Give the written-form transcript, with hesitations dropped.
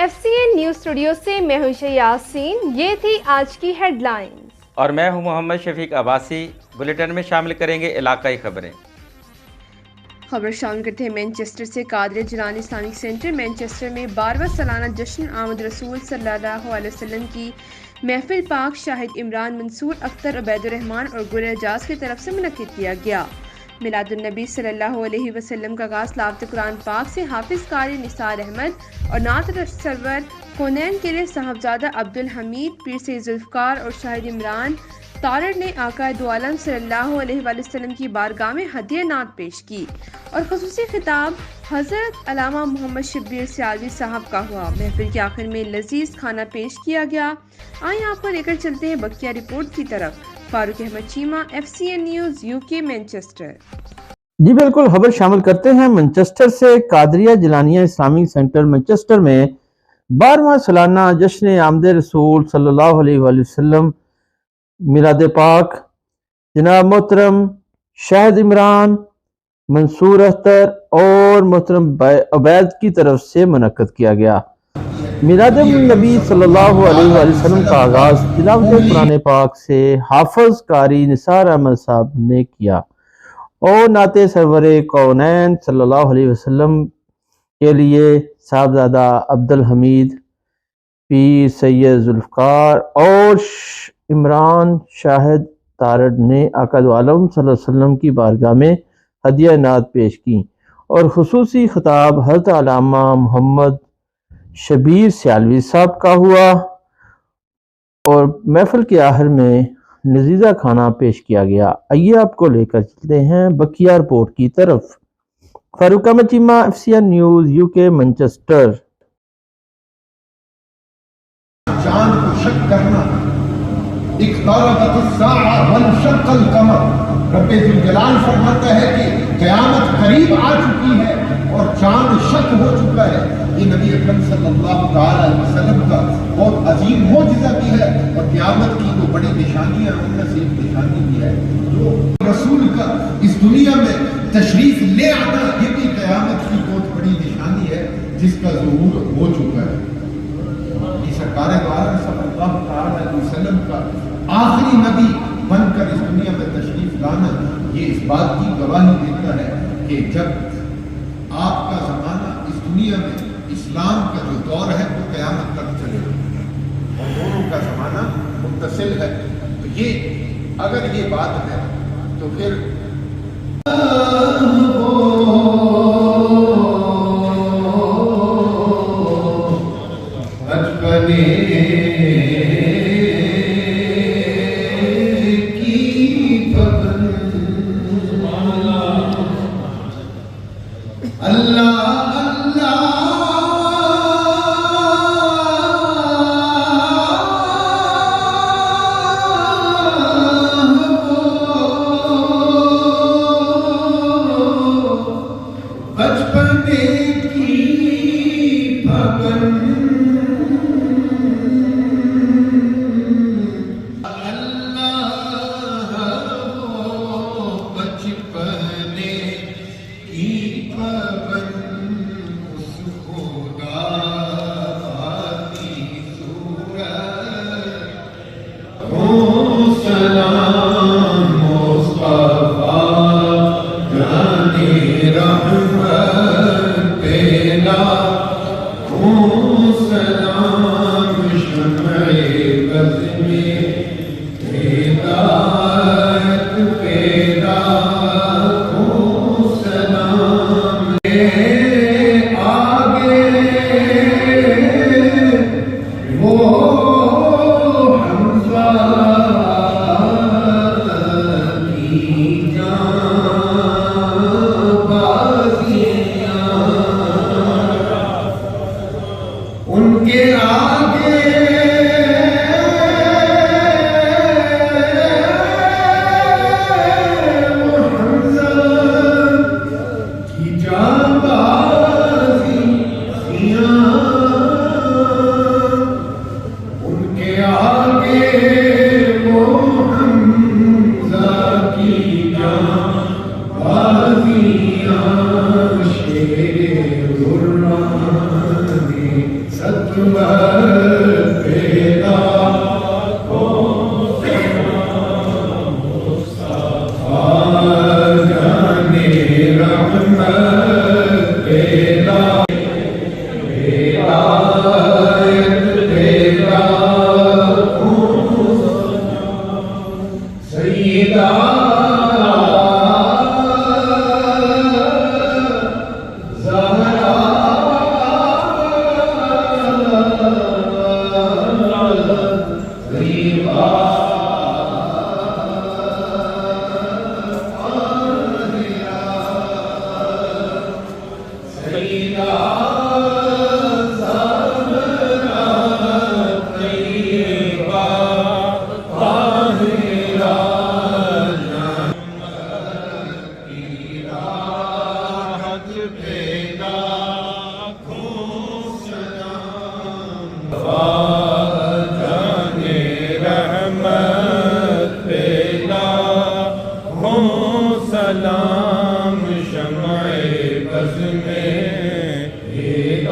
FCN news studio سے میں ہوں یاسین. یہ تھی آج کی ہیڈ لائنز اور میں ہوں محمد شفیق عباسی. بلیٹن میں شامل کریں گے علاقائی خبریں. خبر شامل کرتے ہیں مینچسٹر سے. قادریہ جیلانی اسلامک سینٹر مینچسٹر میں 12واں سالانہ جشن آمد رسول صلی اللہ علیہ وسلم کی محفل پاک شاہد عمران منصور اختر عبید الرحمان اور گل اعجاز کی طرف سے منعقد کیا گیا. میلاد النبی صلی اللہ علیہ وسلم کا آغاز تلاوت قرآن پاک سے حافظ قاری نثار احمد اور نعت سرور کونین کے لیے صاحبزادہ عبدالحمید پیر سید ذوالفقار اور شاہد عمران تارڑ نے آقا دو عالم صلی اللہ علیہ وآلہ وسلم کی بارگاہ میں ہدیہ نعت پیش کی اور خصوصی خطاب حضرت علامہ محمد شبیر سیالوی صاحب کا ہوا. محفل کے آخر میں لذیذ کھانا پیش کیا گیا. آئیں آپ کو لے کر چلتے ہیں بقیہ رپورٹ کی طرف. Farooq Ahmed Cheema, FCN news UK Manchester. جی بالکل، خبر شامل کرتے ہیں مانچسٹر سے. Qadria Jilania Islamic centre Manchester میں 12واں سالانہ جشن آمد رسول صلی اللہ علیہ وآلہ وسلم میلاد پاک جناب محترم شاہد عمران منصور اختر اور محترم عبید کی طرف سے منعقد کیا گیا. میلاد النبی صلی اللہ علیہ وآلہ وسلم کا آغاز تلاوت قرآن پاک سے حافظ قاری نثار احمد صاحب نے کیا اور نعت سرور کونین صلی اللہ علیہ وسلم کے لیے صاحبزادہ عبدالحمید پیر سید ذوالفقار اور عمران شاہد تارڑ نے آقا دو عالم صلی اللہ علیہ وسلم کی بارگاہ میں ہدیہ نعت پیش کی اور خصوصی خطاب حضرت علامہ محمد شبیر سیالوی صاحب کا ہوا اور محفل کے آخر میں لذیذہ کھانا پیش کیا گیا. آئیے آپ کو لے کر چلتے ہیں بقیہ رپورٹ کی طرف. Farooq Ahmed Cheema, FCN news UK Manchester. چاند کو شک کرنا، اقتربت الساعہ وانشق القمر. رب ذوالجلال فرماتا ہے کہ قیامت قریب آ چکی ہے اور چاند شک ہو چکا ہے. یہ نبی اکرم صلی اللہ تعالی علیہ وسلم کا بہت عظیم معجزہ بھی ہے اور قیامت کی جو بڑی نشانیاں ان میں سے ایک نشانی بھی ہے جو رسول کا اس دنیا میں تشریف لے آنا. یہ بھی قیامت کی بہت بڑی نشانی ہے جس کا ظہور ہو چکا ہے. سرکار دو عالم صلی اللہ تعالی علیہ وسلم کا آخری نبی بن کر اس دنیا میں تشریف لانا یہ اس بات کی گواہی دیتا ہے کہ جب آپ کا زمانہ اس دنیا میں اسلام کا جو دور ہے وہ قیامت تک چلے گا اور دونوں کا زمانہ متصل ہے. تو یہ اگر یہ بات ہے تو پھر محمد